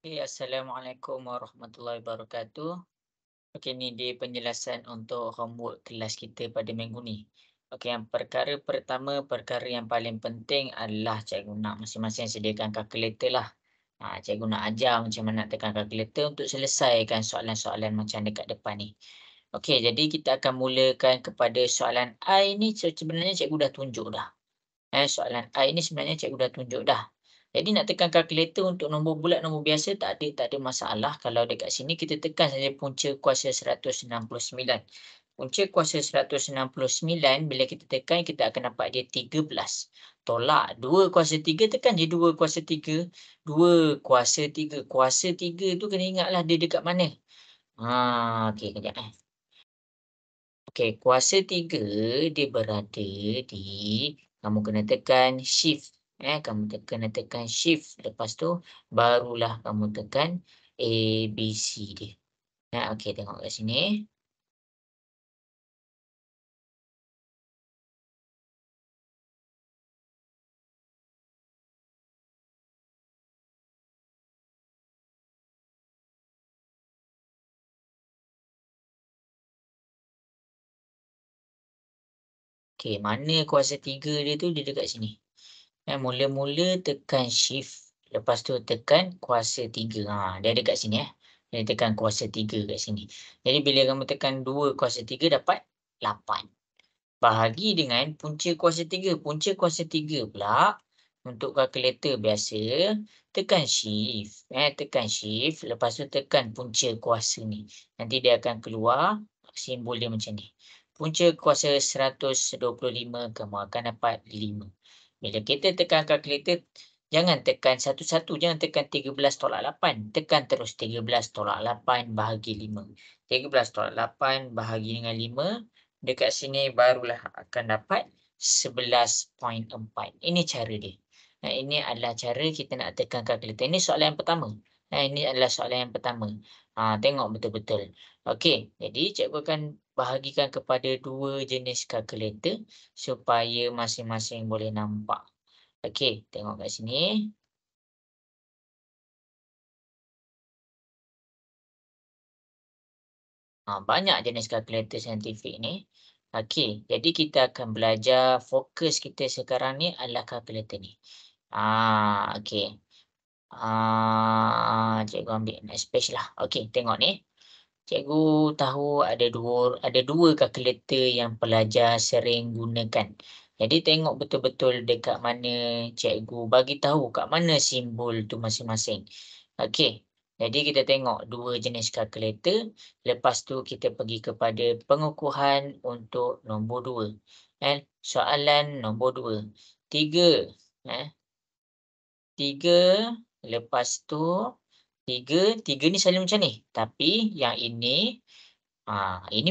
Assalamualaikum warahmatullahi wabarakatuh. Okey, ni dia penjelasan untuk homework kelas kita pada minggu ni. Okey, yang perkara pertama, perkara yang paling penting adalah cikgu nak masing-masing sediakan kalkulator lah. Cikgu nak ajar macam mana nak tekan kalkulator untuk selesaikan soalan-soalan macam dekat depan ni. Okey, jadi kita akan mulakan kepada soalan I ni sebenarnya cikgu dah tunjuk dah. Soalan I ni sebenarnya cikgu dah tunjuk dah. Jadi nak tekan kalkulator untuk nombor bulat, nombor biasa tak ada masalah. Kalau dekat sini kita tekan saja punca kuasa 169. Punca kuasa 169 bila kita tekan kita akan dapat dia 13. Tolak 2 kuasa 3 tekan je 2 kuasa 3. 2 kuasa 3. Kuasa 3 tu kena ingatlah dia dekat mana. Okey kejap Okey, kuasa 3 dia berada di kamu kena tekan shift, kamu kena tekan shift, lepas tu barulah kamu tekan ABC dia. Okey tengok kat sini. Okey, mana kuasa 3 dia tu, dia dekat sini. Mula-mula tekan shift, lepas tu tekan kuasa 3. Dia ada kat sini. Dia tekan kuasa 3 kat sini. Jadi bila kamu tekan 2 kuasa 3 dapat 8. Bahagi dengan punca kuasa 3. Punca kuasa 3 pula untuk kalkulator biasa tekan shift, tekan shift lepas tu tekan punca kuasa ni. Nanti dia akan keluar simbol dia macam ni. Punca kuasa 125 kamu akan dapat 5. Bila kita tekan kalkulator jangan tekan satu-satu, jangan tekan 13 tolak 8. Tekan terus 13 tolak 8 bahagi 5. 13 tolak 8 bahagi dengan 5. Dekat sini barulah akan dapat 11.4. Ini cara dia. Ini adalah cara kita nak tekan kalkulator. Ini soalan yang pertama. Ini adalah soalan yang pertama. Tengok betul-betul. Okey, jadi cikgu akan bahagikan kepada dua jenis kalkulator supaya masing-masing boleh nampak. Okey, tengok kat sini. Banyak jenis kalkulator saintifik ni. Okey, jadi kita akan belajar fokus kita sekarang ni adalah kalkulator ni. Okey. Cikgu ambil next page lah. Okey, tengok ni. Cikgu tahu ada dua kalkulator yang pelajar sering gunakan. Jadi tengok betul-betul dekat mana cikgu bagi tahu kat mana simbol tu masing-masing. Okey. Jadi kita tengok dua jenis kalkulator, lepas tu kita pergi kepada pengukuhan untuk nombor 2. Soalan nombor 2. 3, 3 lepas tu 3 ni selalu macam ni. Tapi yang ini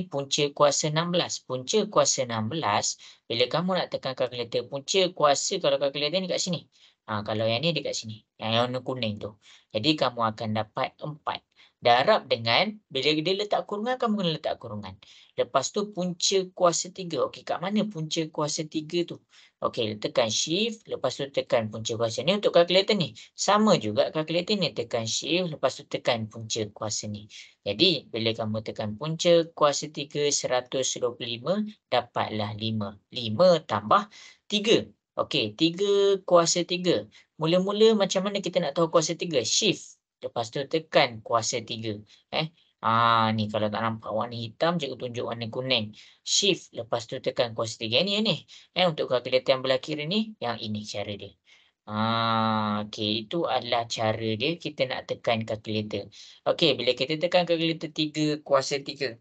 punca kuasa 16. Punca kuasa 16, bila kamu nak tekan kalkulator, punca kuasa kalau kalkulator ni kat sini. Kalau yang ni dekat sini, yang warna kuning tu. Jadi kamu akan dapat 4. Darab dengan, bila dia letak kurungan, kamu kena letak kurungan. Lepas tu punca kuasa 3. Okey, kat mana punca kuasa 3 tu? Okey, tekan shift, lepas tu tekan punca kuasa ni untuk kalkulator ni. Sama juga kalkulator ni, tekan shift, lepas tu tekan punca kuasa ni. Jadi, bila kamu tekan punca kuasa 3 125, dapatlah 5. 5 tambah 3. Okey, 3 kuasa 3. Mula-mula macam mana kita nak tahu kuasa 3? Shift. Lepas tu tekan kuasa 3. Ni kalau tak nampak warna hitam, cikgu tunjuk warna kuning. Shift, lepas tu tekan kuasa 3. Yang ni. Untuk kalkulator yang belah kiri ni, yang ini cara dia. Okey, itu adalah cara dia kita nak tekan kalkulator. Okey, bila kita tekan kalkulator 3 kuasa 3.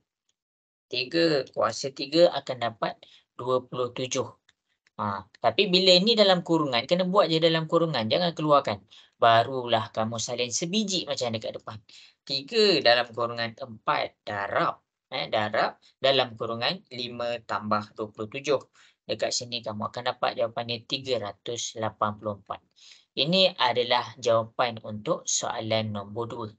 3 kuasa 3 akan dapat 27. Tapi bila ni dalam kurungan, kena buat je dalam kurungan, jangan keluarkan. Barulah kamu salin sebiji macam dekat depan. 3 dalam kurungan 4 darab, darab dalam kurungan 5 tambah 27. Dekat sini kamu akan dapat jawapannya 384. Ini adalah jawapan untuk soalan nombor 2.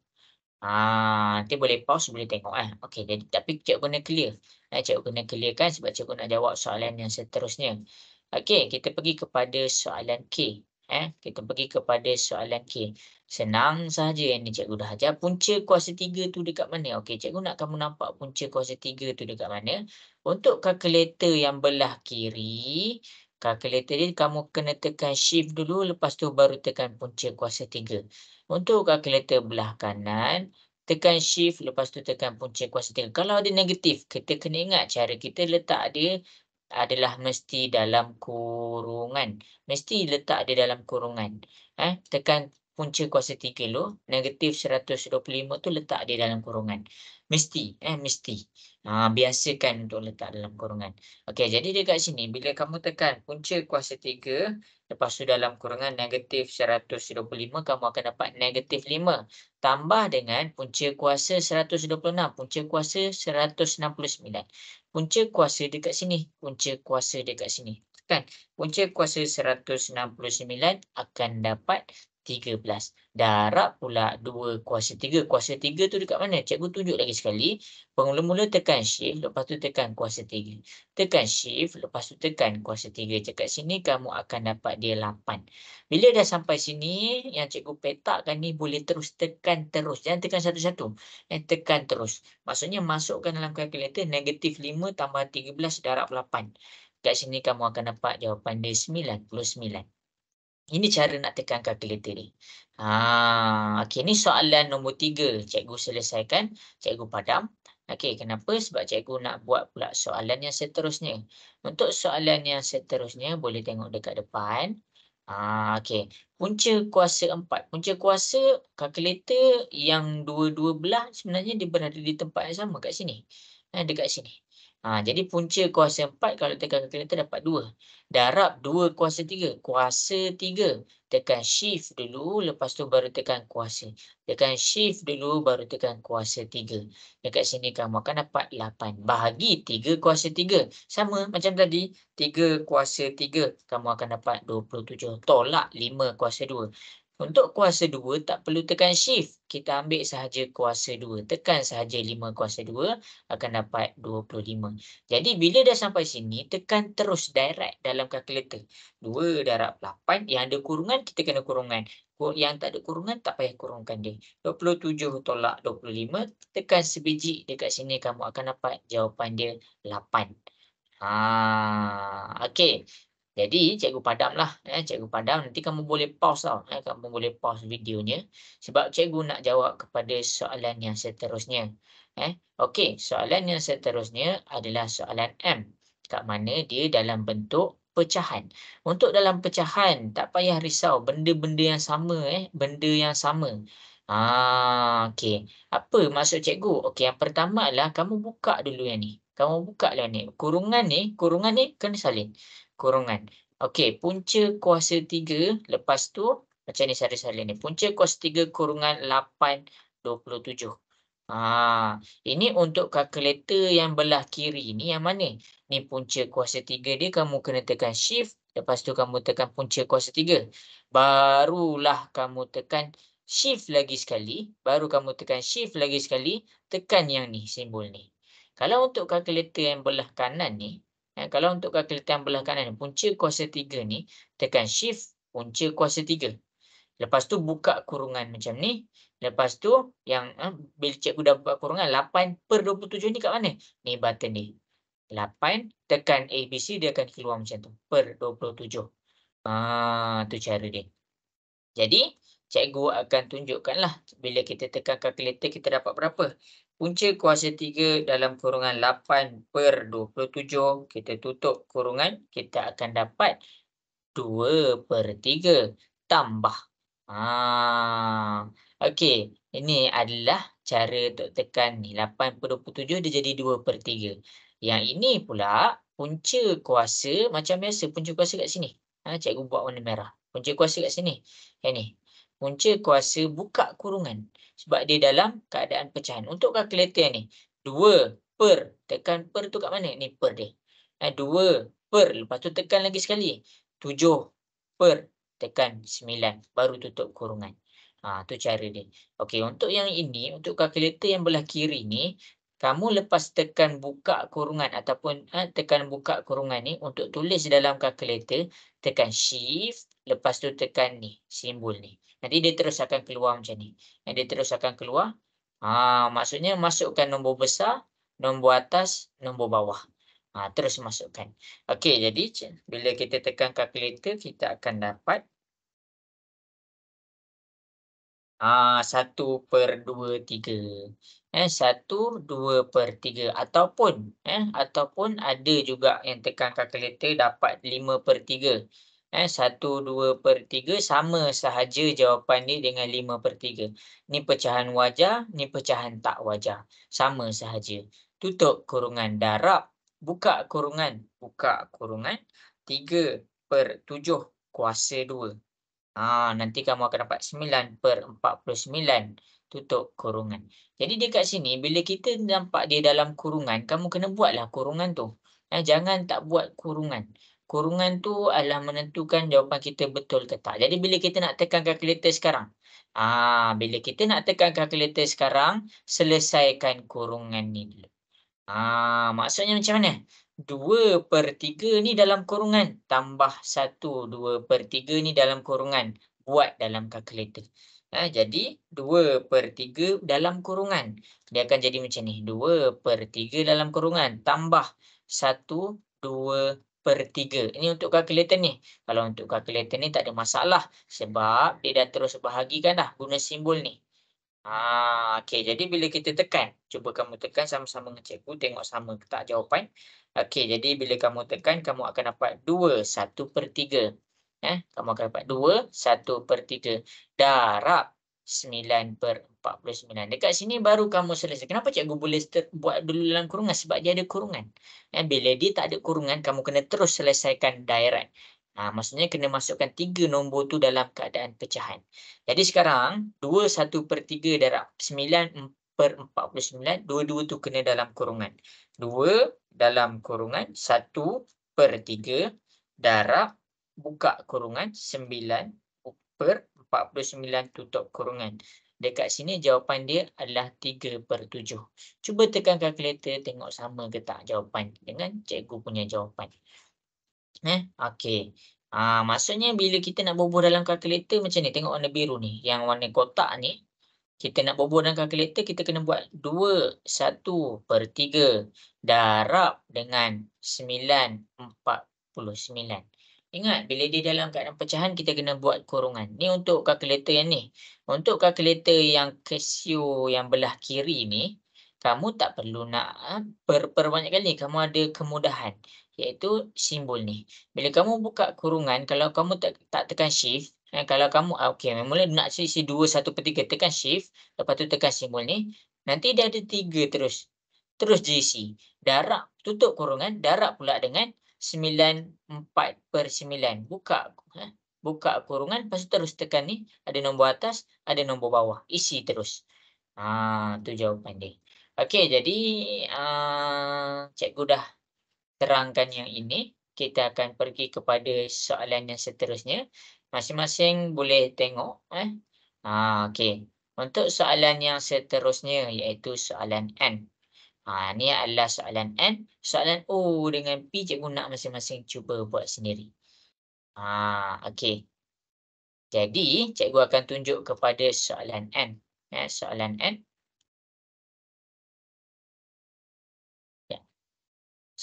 Nanti boleh pause, boleh tengok. Okey, jadi tapi cikgu kena clear. Cikgu kena clear kan sebab cikgu nak jawab soalan yang seterusnya. Okey, kita pergi kepada soalan K. Kita pergi kepada soalan K. Senang saja yang ni cikgu dah ajar. Punca kuasa 3 tu dekat mana? Okey, cikgu nak kamu nampak punca kuasa 3 tu dekat mana. Untuk kalkulator yang belah kiri, kalkulator dia kamu kena tekan shift dulu, lepas tu baru tekan punca kuasa 3. Untuk kalkulator belah kanan, tekan shift, lepas tu tekan punca kuasa 3. Kalau ada negatif, kita kena ingat cara kita letak dia adalah mesti dalam kurungan. Mesti letak dia dalam kurungan. Tekan punca kuasa 3 dulu, negatif 125 tu letak dia dalam kurungan. Mesti, mesti. Biasakan untuk letak dalam kurungan. Okey, jadi dekat sini bila kamu tekan punca kuasa 3, lepas tu dalam kurungan negatif 125, kamu akan dapat negatif 5. Tambah dengan punca kuasa 126, punca kuasa 169. Punca kuasa dekat sini, punca kuasa dekat sini. Tekan punca kuasa 169 akan dapat 13. Darab pula 2 kuasa 3. Kuasa 3 tu dekat mana? Cikgu tunjuk lagi sekali. Mula-mula tekan shift, lepas tu tekan kuasa 3. Tekan shift, lepas tu tekan kuasa 3. Dekat sini kamu akan dapat dia 8. Bila dah sampai sini, yang cikgu petakkan ni boleh terus tekan terus. Jangan tekan satu-satu. Tekan terus. Maksudnya masukkan dalam kalkulator negatif 5 tambah 13 darab 8. Kat sini kamu akan dapat jawapan dia 99. Ini cara nak tekan kalkulator ni. Okey, ni soalan nombor 3 cikgu selesaikan, cikgu padam. Okey, kenapa? Sebab cikgu nak buat pula soalan yang seterusnya. Untuk soalan yang seterusnya boleh tengok dekat depan. Okey. Punca kuasa 4. Punca kuasa kalkulator yang dua-dua belah sebenarnya dia berada di tempat yang sama kat sini. Dekat sini. Jadi punca kuasa 4 kalau tekan kalkulator dapat 2. Darab 2 kuasa 3. Kuasa 3. Tekan shift dulu, lepas tu baru tekan kuasa. Tekan shift dulu, baru tekan kuasa 3. Dekat sini kamu akan dapat 8. Bahagi 3 kuasa 3. Sama macam tadi, 3 kuasa 3. Kamu akan dapat 27. Tolak 5 kuasa 2. Untuk kuasa 2 tak perlu tekan shift. Kita ambil sahaja kuasa 2. Tekan sahaja 5 kuasa 2 akan dapat 25. Jadi bila dah sampai sini, tekan terus direct dalam kalkulator. 2 darab 8, yang ada kurungan kita kena kurungan. Yang tak ada kurungan tak payah kurungkan dia. 27 tolak 25, tekan sebiji dekat sini kamu akan dapat jawapan dia 8. Okey. Jadi cikgu padamlah, cikgu padam, nanti kamu boleh pause tau, kamu boleh pause videonya sebab cikgu nak jawab kepada soalan yang seterusnya. Okey, soalan yang seterusnya adalah soalan M, kat mana dia dalam bentuk pecahan. Untuk dalam pecahan tak payah risau, benda-benda yang sama, benda yang sama. Okey. Apa maksud cikgu? Okey, yang pertama adalah kamu buka dulu yang ni. Kamu buka lah ni. Kurungan ni kena salin. Kurungan. Okey, punca kuasa 3, lepas tu macam ni cara salin ni. Punca kuasa 3 kurungan 8, 27. Ini untuk kalkulator yang belah kiri ni yang mana? Ni punca kuasa 3 dia kamu kena tekan shift, lepas tu kamu tekan punca kuasa 3. Barulah kamu tekan shift lagi sekali, baru kamu tekan shift lagi sekali, tekan yang ni, simbol ni. Kalau untuk kalkulator yang belah kanan ni, kalau untuk kalkulator yang belah kanan ni, punca kuasa 3 ni, tekan shift, punca kuasa 3. Lepas tu buka kurungan macam ni. Lepas tu yang bila cikgu dah buat kurungan 8/27 ni kat mana? Ni button ni. 8 tekan ABC dia akan keluar macam tu. Per 27. Tu cara dia. Jadi cikgu akan tunjukkanlah bila kita tekan kalkulator kita dapat berapa. Punca kuasa 3 dalam kurungan 8/27. Kita tutup kurungan, kita akan dapat 2/3 tambah. Okey. Ini adalah cara untuk tekan ni. 8/27 dia jadi 2/3. Yang ini pula punca kuasa macam biasa. Punca kuasa kat sini. Cikgu buat warna merah. Punca kuasa kat sini. Yang ni. Punca kuasa buka kurungan. Sebab dia dalam keadaan pecahan. Untuk kalkulator ni. 2 per. Tekan per tu kat mana? Ni per dia. 2 per. Lepas tu tekan lagi sekali. 7 per. Tekan 9. Baru tutup kurungan. Tu cara dia. Okey, untuk yang ini, untuk kalkulator yang belah kiri ni, kamu lepas tekan buka kurungan ataupun tekan buka kurungan ni untuk tulis dalam kalkulator, tekan shift, lepas tu tekan ni, simbol ni. Nanti dia terus akan keluar macam ni. Dia terus akan keluar. Maksudnya masukkan nombor besar, nombor atas, nombor bawah. Terus masukkan. Okey, jadi bila kita tekan kalkulator, kita akan dapat 1/2. 1/2/3 ataupun ada juga yang tekan kalkulator dapat 5/3. 1/2/3 sama sahaja jawapan dia dengan 5/3. Ni pecahan wajar, ni pecahan tak wajar. Sama sahaja. Tutup kurungan, darab, buka kurungan 3/7 kuasa 2. Nanti kamu akan dapat 9/49, tutup kurungan. Jadi dekat sini bila kita nampak dia dalam kurungan, kamu kena buatlah kurungan tu. Jangan tak buat kurungan. Kurungan tu adalah menentukan jawapan kita betul ke tak. Jadi bila kita nak tekan kalkulator sekarang, selesaikan kurungan ni dulu. Maksudnya macam mana? 2/3 ni dalam kurungan, tambah 1/2/3 ni dalam kurungan, buat dalam kalkulator. Jadi 2/3 dalam kurungan. Dia akan jadi macam ni, 2/3 dalam kurungan, tambah 1/2/3. Ini untuk kalkulator ni. Kalau untuk kalkulator ni tak ada masalah, sebab dia dah terus bahagikan dah guna simbol ni. Okey. Jadi bila kita tekan, cuba kamu tekan sama-sama dengan cikgu, tengok sama ke tak jawapan. Okey, jadi bila kamu tekan, kamu akan dapat 2, 1/3. Kamu akan dapat 2, 1/3 darab 9/49. Dekat sini baru kamu selesai. Kenapa cikgu boleh buat dulu dalam kurungan? Sebab dia ada kurungan. Bila dia tak ada kurungan, kamu kena terus selesaikan direct. Maksudnya kena masukkan 3 nombor tu dalam keadaan pecahan. Jadi sekarang 2/1/3 darab 9/49, dua-dua tu kena dalam kurungan. 2 dalam kurungan 1/3 darab buka kurungan 9/49 tutup kurungan. Dekat sini jawapan dia adalah 3/7. Cuba tekan kalkulator tengok sama ke tak jawapan dengan cikgu punya jawapan. Okey. Maksudnya bila kita nak bubuh dalam kalkulator macam ni, tengok warna biru ni, yang warna kotak ni, kita nak bubuh dalam kalkulator kita kena buat 2/1/3 darab dengan 9/49. Ingat bila dia dalam keadaan pecahan kita kena buat kurungan. Ni untuk kalkulator yang ni. Untuk kalkulator yang Casio yang belah kiri ni, kamu tak perlu nak perbanyak kali, kamu ada kemudahan, iaitu simbol ni. Bila kamu buka kurungan, kalau kamu tak tekan shift, kalau kamu okey, mula nak isi 2/1/3 tekan shift, lepas tu tekan simbol ni, nanti dia ada 3 terus. Terus je isi. Darab, tutup kurungan, darab pula dengan 9/4/9. Buka kurungan, lepas tu terus tekan ni, ada nombor atas, ada nombor bawah. Isi terus. Tu jawapan dia. Okey, jadi cikgu dah terangkan yang ini. Kita akan pergi kepada soalan yang seterusnya. Masing-masing boleh tengok. Okey. Untuk soalan yang seterusnya iaitu soalan N. Ni adalah soalan N. Soalan O dengan P cikgu nak masing-masing cuba buat sendiri. Okey. Jadi cikgu akan tunjuk kepada soalan N. Soalan N.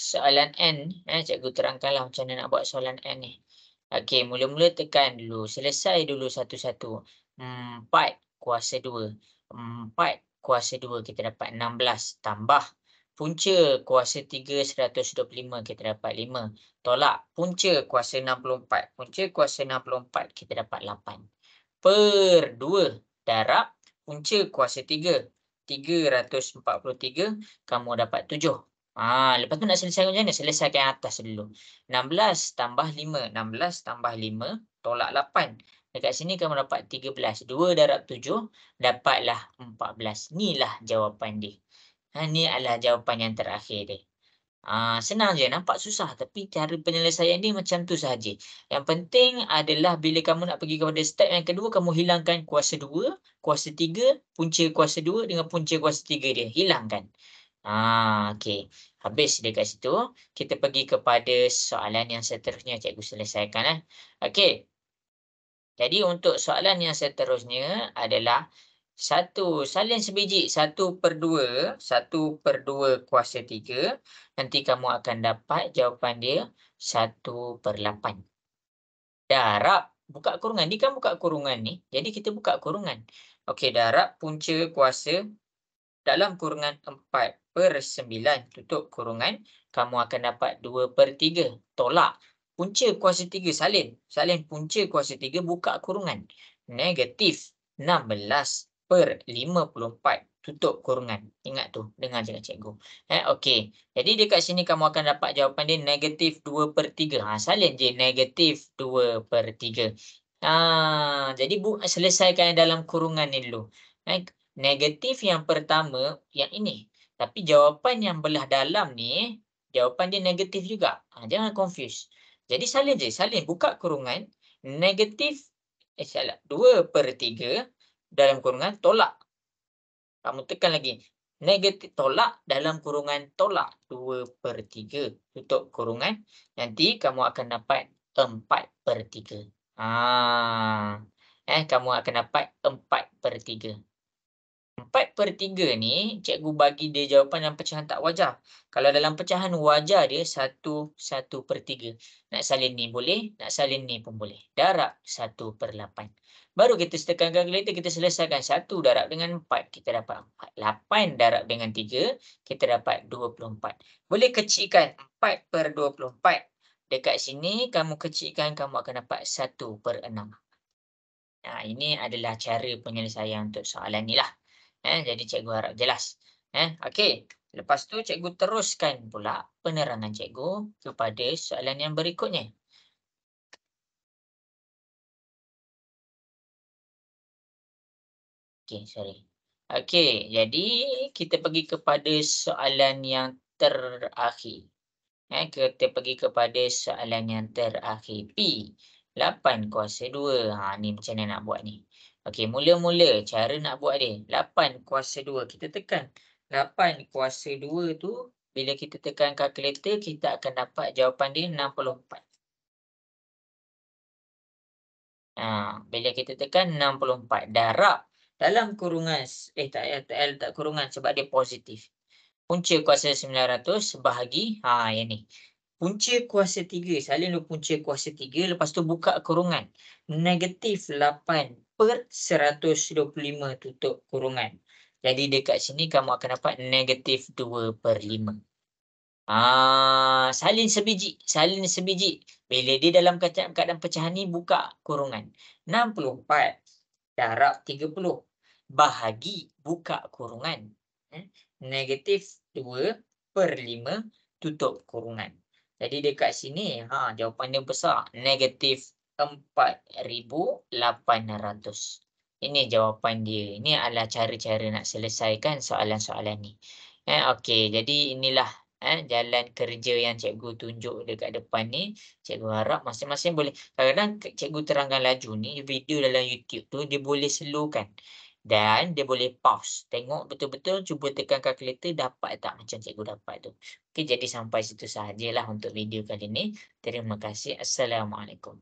Soalan N, cikgu terangkanlah macam mana nak buat soalan N ni. Okey, mula-mula tekan dulu, selesai dulu satu-satu. 4/2. 4/2 kita dapat 16, tambah punca kuasa 3 125 kita dapat 5. Tolak punca kuasa 64. Punca kuasa 64 kita dapat 8. Per 2 darab punca kuasa 3. 343 kamu dapat 7. Lepas tu nak selesaikan macam mana? Selesaikan yang atas dulu. 16 tambah 5. 16 tambah 5 tolak 8. Dekat sini kamu dapat 13. 2 darab 7 dapatlah 14. Inilah jawapan dia. Ni adalah jawapan yang terakhir dia. Senang je, nampak susah tapi cara penyelesaian dia macam tu sahaja. Yang penting adalah bila kamu nak pergi kepada step yang kedua, kamu hilangkan kuasa 2, kuasa 3, punca kuasa 2 dengan punca kuasa 3 dia. Hilangkan. Okey. Habis dekat situ, kita pergi kepada soalan yang seterusnya cikgu selesaikan. Okey. Jadi untuk soalan yang seterusnya adalah satu salin sebiji 1/2, 1/2 kuasa 3. Nanti kamu akan dapat jawapan dia 1/8. Darab, buka kurungan. Ni kan buka kurungan ni. Jadi kita buka kurungan. Okey, darab punca kuasa dalam kurungan 4/9 tutup kurungan, kamu akan dapat 2/3. Tolak punca kuasa 3 salin. Salin punca kuasa 3 buka kurungan. Negatif 16/54 tutup kurungan. Ingat tu, dengar cakap cikgu. Okey. Jadi dekat sini kamu akan dapat jawapan dia negatif 2/3. Salin je negatif 2/3. Jadi selesaikan yang dalam kurungan ni dulu. Negatif yang pertama, yang ini. Tapi jawapan yang belah dalam ni, jawapan dia negatif juga. Jangan confuse. Jadi salin je, salin. Buka kurungan. Negatif, salah. 2/3 dalam kurungan, tolak. Kamu tekan lagi. Negatif, tolak dalam kurungan, tolak. 2/3. Tutup kurungan. Nanti kamu akan dapat 4/3. Kamu akan dapat 4/3. 4/3 ni, cikgu bagi dia jawapan dalam pecahan tak wajar. Kalau dalam pecahan wajar dia 1/3. Nak salin ni boleh, nak salin ni pun boleh. Darab 1/8. Baru kita setekan kalkulator, kita selesaikan 1 darab dengan 4, kita dapat 4. 8 darab dengan 3, kita dapat 24. Boleh kecilkan 4/24. Dekat sini kamu kecilkan, kamu akan dapat 1/6. Ini adalah cara penyelesaian untuk soalan ni lah. Jadi cikgu harap jelas. Okey. Lepas tu cikgu teruskan pula penerangan cikgu kepada soalan yang berikutnya. Okey, sorry. Okey, jadi kita pergi kepada soalan yang terakhir. Kita pergi kepada soalan yang terakhir. P, 8/2. Ni macam mana nak buat ni? Okey, mula-mula cara nak buat dia. 8/2. Kita tekan 8/2 tu, bila kita tekan kalkulator, kita akan dapat jawapan dia 64. Bila kita tekan 64, darab dalam kurungan, tak payah letak kurungan sebab dia positif. Punca kuasa 900 bahagi, yang ni. Punca kuasa 3, salin dulu punca kuasa 3, lepas tu buka kurungan. Negatif 8/125 tutup kurungan. Jadi dekat sini kamu akan dapat negatif 2/5. Salin sebiji, salin sebiji. Bila dia dalam keadaan pecahan ni, buka kurungan. 64 darab 30 bahagi buka kurungan. Negatif 2/5 tutup kurungan. Jadi dekat sini, jawapan dia besar. Negatif 4,800. Ini jawapan dia. Ini adalah cara-cara nak selesaikan soalan-soalan ni. Okey, jadi inilah jalan kerja yang cikgu tunjuk dekat depan ni. Cikgu harap masing-masing boleh. Kadang-kadang cikgu terangkan laju ni, video dalam YouTube tu dia boleh slowkan. Dan dia boleh pause. Tengok betul-betul, cuba tekan kalkulator, dapat tak macam cikgu dapat tu. Okey, jadi sampai situ sahajalah untuk video kali ni. Terima kasih. Assalamualaikum.